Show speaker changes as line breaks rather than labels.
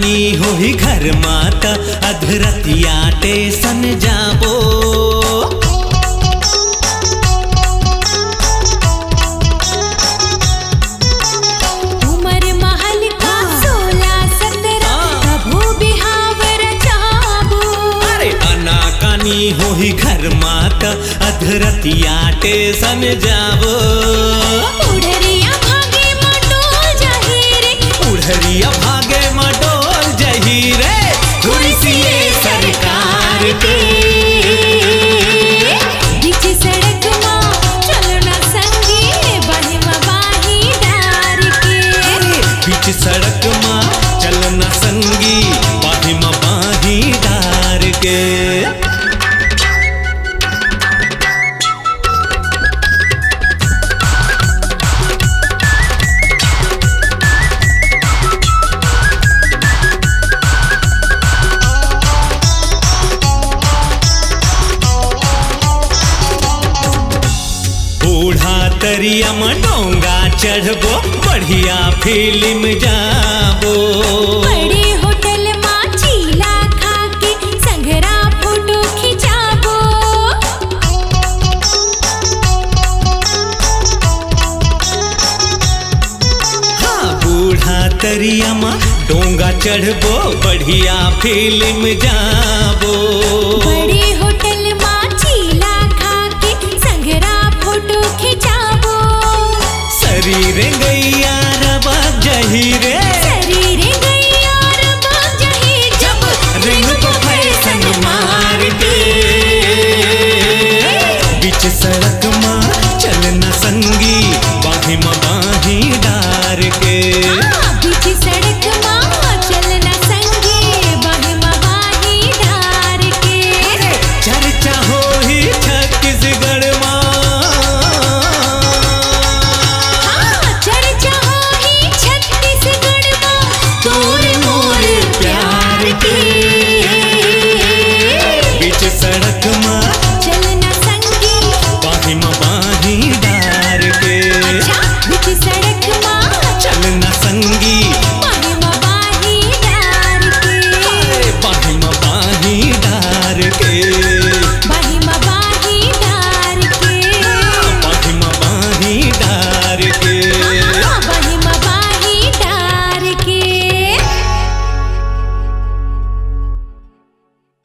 कानी होही घर माता अधरतिया टेसन जाबो।
उमर महल का 16-17 कभू बिहावर जाबो।
अरे अना कानी होही घर माता अधरतिया टेसन जाबो।
उड़रिया भागे मटोल जाही रे,
उड़रिया भागे मटोल जही रे, कुर्सिये सरकार के।
बीच सड़क माँ चलो ना संगी बहिमा बाही डार के।
बीच सड़क माँ चलना संगी बाहिमा बाही डार के। बूढ़ा तरिया में डोंगा चढ़बो, बढ़िया फिल्म जाबो।
बड़े होटल माँ चीला खा के संघरा फोटो खिंचाबो।
हाँ बूढ़ा तरिया में डोंगा चढ़बो, बढ़िया फिल्म जाबो।
बड़े होटल माँ चीला खा के संघरा फोटो खिंचाबो।
शरीर गैया रबा जही रे,